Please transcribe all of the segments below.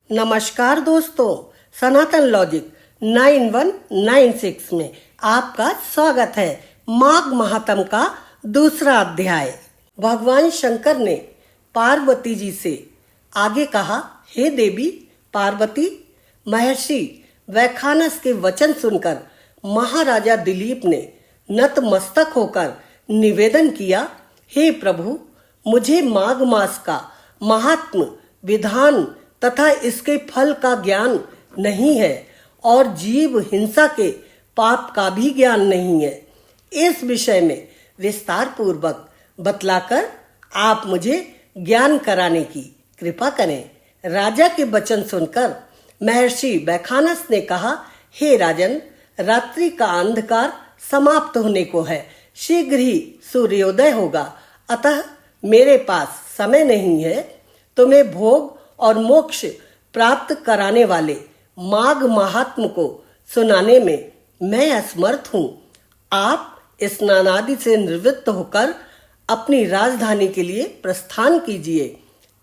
नमस्कार दोस्तों, सनातन लॉजिक 9196 में आपका स्वागत है। माघ महात्म का दूसरा अध्याय। भगवान शंकर ने पार्वती जी से आगे कहा, हे देवी पार्वती, महर्षि वैखानस के वचन सुनकर महाराजा दिलीप ने नतमस्तक होकर निवेदन किया, हे प्रभु, मुझे माघ मास का महात्म विधान तथा इसके फल का ज्ञान नहीं है और जीव हिंसा के पाप का भी ज्ञान नहीं है। इस विषय में विस्तार पूर्वक बतलाकर आप मुझे ज्ञान कराने की कृपा करें। राजा के वचन सुनकर महर्षि वैखानस ने कहा, हे राजन, रात्रि का अंधकार समाप्त होने को है, शीघ्र ही सूर्योदय होगा, अतः मेरे पास समय नहीं है। तुम्हें भोग और मोक्ष प्राप्त कराने वाले माघ महात्म को सुनाने में मैं असमर्थ हूँ। आप स्नानादि से निवृत्त होकर अपनी राजधानी के लिए प्रस्थान कीजिए।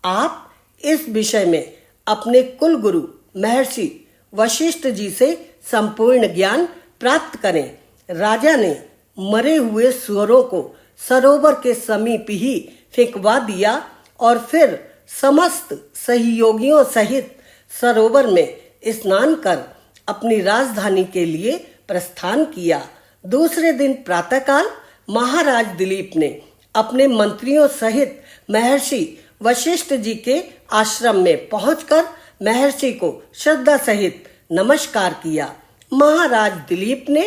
आप इस विषय में अपने कुल गुरु महर्षि वशिष्ठ जी से संपूर्ण ज्ञान प्राप्त करें। राजा ने मरे हुए सुअरों को सरोवर के समीप ही फेंकवा दिया और फिर समस्त सहयोगियों सहित सरोवर में स्नान कर अपनी राजधानी के लिए प्रस्थान किया। दूसरे दिन प्रातःकाल महाराज दिलीप ने अपने मंत्रियों सहित महर्षि वशिष्ठ जी के आश्रम में पहुंचकर महर्षि को श्रद्धा सहित नमस्कार किया। महाराज दिलीप ने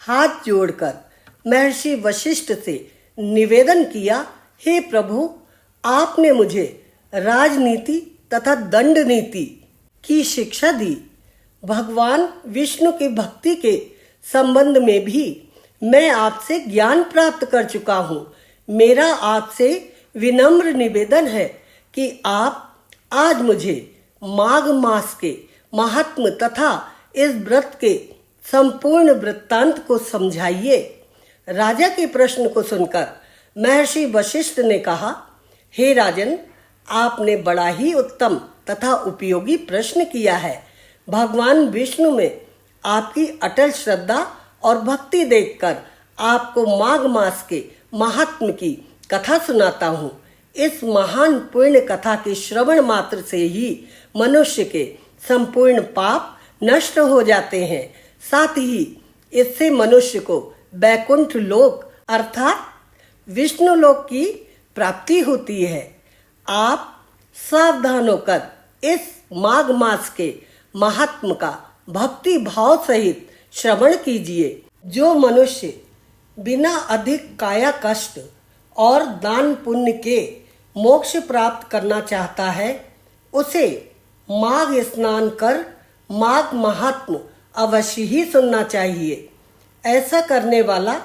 हाथ जोड़कर महर्षि वशिष्ठ से निवेदन किया, हे प्रभु, आपने मुझे राजनीति तथा दंड नीति की शिक्षा दी। भगवान विष्णु की भक्ति के संबंध में भी मैं आपसे ज्ञान प्राप्त कर चुका हूँ। मेरा आपसे विनम्र निवेदन है कि आप आज मुझे माघ मास के महात्म तथा इस व्रत के संपूर्ण वृत्तांत को समझाइए। राजा के प्रश्न को सुनकर महर्षि वशिष्ठ ने कहा, हे राजन, आपने बड़ा ही उत्तम तथा उपयोगी प्रश्न किया है। भगवान विष्णु में आपकी अटल श्रद्धा और भक्ति देखकर आपको माघ मास के महात्म की कथा सुनाता हूँ। इस महान पुण्य कथा के श्रवण मात्र से ही मनुष्य के संपूर्ण पाप नष्ट हो जाते हैं। साथ ही इससे मनुष्य को वैकुंठ लोक अर्थात विष्णु लोक की प्राप्ति होती है। आप सावधान होकर इस माघ मास के महात्म का भक्ति भाव सहित श्रवण कीजिए। जो मनुष्य बिना अधिक काया कष्ट और दान पुण्य के मोक्ष प्राप्त करना चाहता है, उसे माघ स्नान कर माघ महात्म अवश्य ही सुनना चाहिए। ऐसा करने वाला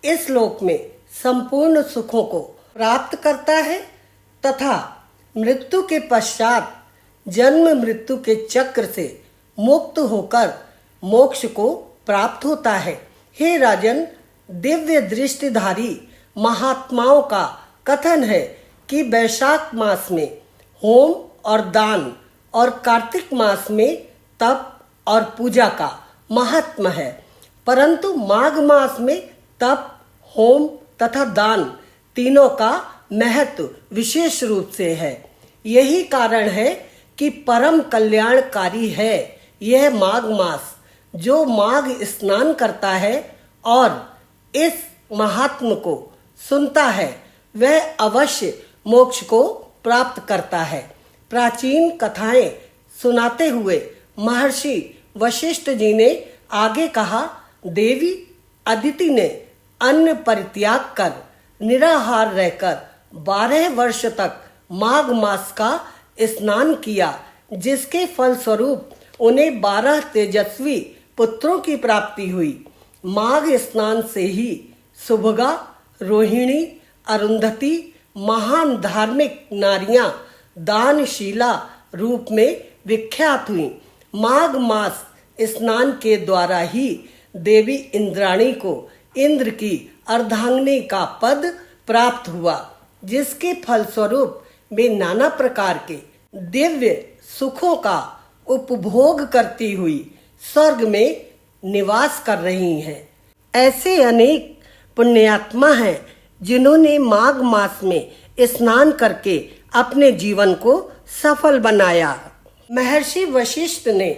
इस लोक में संपूर्ण सुखों को प्राप्त करता है तथा मृत्यु के पश्चात जन्म मृत्यु के चक्र से मुक्त होकर मोक्ष को प्राप्त होता है। हे राजन, दिव्य दृष्टिधारी महात्माओं का कथन है कि वैशाख मास में होम और दान और कार्तिक मास में तप और पूजा का महात्म है, परंतु माघ मास में तप, होम तथा दान तीनों का महत्व विशेष रूप से है। यही कारण है कि परम कल्याणकारी है यह माघ मास। जो माघ स्नान करता है और इस महात्म को सुनता है, वह अवश्य मोक्ष को प्राप्त करता है। प्राचीन कथाएं सुनाते हुए महर्षि वशिष्ठ जी ने आगे कहा, देवी अदिति ने अन्न परित्याग कर निराहार रहकर 12 वर्ष तक माघ मास का स्नान किया, जिसके फलस्वरूप उन्हें 12 तेजस्वी पुत्रों की प्राप्ति हुई। माघ स्नान से ही सुभगा, रोहिणी, अरुंधति महान धार्मिक नारियां दानशीला रूप में विख्यात हुई। माघ मास स्नान के द्वारा ही देवी इंद्राणी को इंद्र की अर्धांगिनी का पद प्राप्त हुआ, जिसके फलस्वरूप वे नाना प्रकार के दिव्य सुखों का उपभोग करती हुई स्वर्ग में निवास कर रही हैं। ऐसे अनेक पुण्यात्मा हैं जिन्होंने माघ मास में स्नान करके अपने जीवन को सफल बनाया। महर्षि वशिष्ठ ने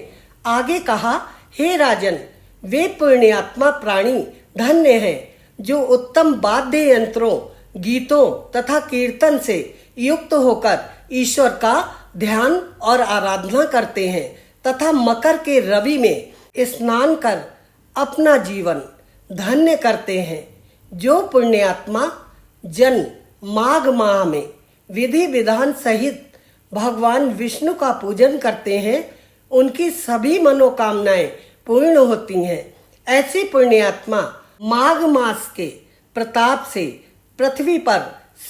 आगे कहा, हे राजन, वे पुण्यात्मा प्राणी धन्य हैं जो उत्तम वाद्य यंत्रों, गीतों तथा कीर्तन से युक्त होकर ईश्वर का ध्यान और आराधना करते हैं तथा मकर के रवि में स्नान कर अपना जीवन धन्य करते हैं। जो पुण्यात्मा जन माघ माह में विधि विधान सहित भगवान विष्णु का पूजन करते हैं, उनकी सभी मनोकामनाएं पूर्ण होती हैं। ऐसी पुण्यात्मा माघ मास के प्रताप से पृथ्वी पर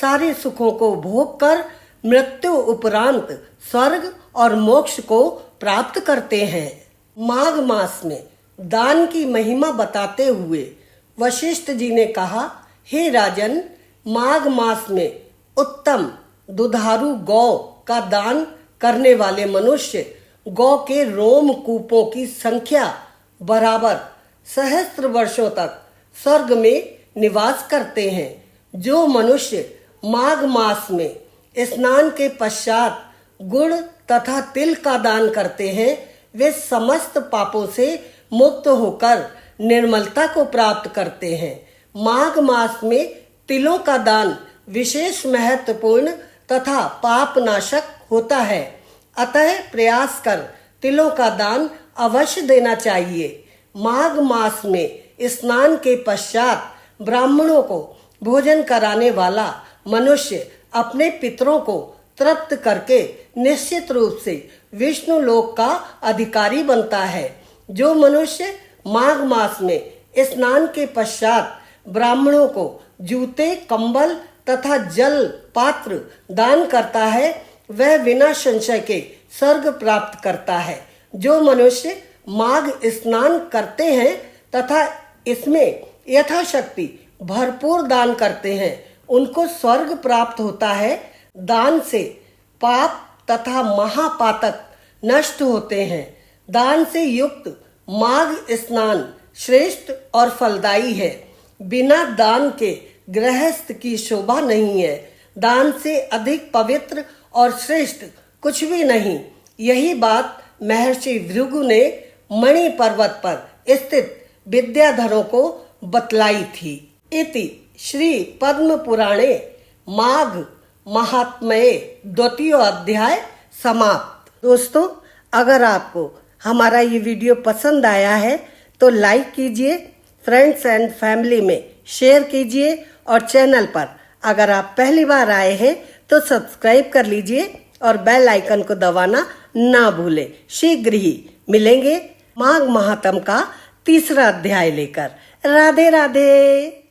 सारे सुखों को भोग कर मृत्यु उपरांत स्वर्ग और मोक्ष को प्राप्त करते हैं। माघ मास में दान की महिमा बताते हुए वशिष्ठ जी ने कहा, हे राजन, माघ मास में उत्तम दुधारू गौ का दान करने वाले मनुष्य गौ के रोम कूपों की संख्या बराबर सहस्त्र वर्षों तक स्वर्ग में निवास करते हैं। जो मनुष्य माघ मास में स्नान के पश्चात गुड़ तथा तिल का दान करते हैं, वे समस्त पापों से मुक्त होकर निर्मलता को प्राप्त करते हैं। माघ मास में तिलों का दान विशेष महत्वपूर्ण तथा पाप नाशक होता है, अतः प्रयास कर तिलों का दान अवश्य देना चाहिए। माघ मास में स्नान के पश्चात ब्राह्मणों को भोजन कराने वाला मनुष्य अपने पितरों को तृप्त करके निश्चित रूप से विष्णु लोक का अधिकारी बनता है। जो मनुष्य माघ मास में स्नान के पश्चात ब्राह्मणों को जूते, कंबल तथा जल पात्र दान करता है, वह बिना संशय के स्वर्ग प्राप्त करता है। जो मनुष्य माघ स्नान करते हैं तथा इसमें यथाशक्ति भरपूर दान करते हैं, उनको स्वर्ग प्राप्त होता है। दान से पाप तथा महापातक नष्ट होते हैं। दान से युक्त माघ स्नान श्रेष्ठ और फलदायी है। बिना दान के गृहस्थ की शोभा नहीं है। दान से अधिक पवित्र और श्रेष्ठ कुछ भी नहीं। यही बात महर्षि भृगु ने मणि पर्वत पर स्थित विद्याधरों को बतलाई थी। इति श्री पद्म पुराणे माघ महात्म्ये द्वितीय अध्याय समाप्त। दोस्तों, अगर आपको हमारा ये वीडियो पसंद आया है तो लाइक कीजिए, फ्रेंड्स एंड फैमिली में शेयर कीजिए और चैनल पर अगर आप पहली बार आए हैं तो सब्सक्राइब कर लीजिए और बेल आइकन को दबाना ना भूलें। शीघ्र ही मिलेंगे माघ महात्म्य का तीसरा अध्याय लेकर। राधे राधे।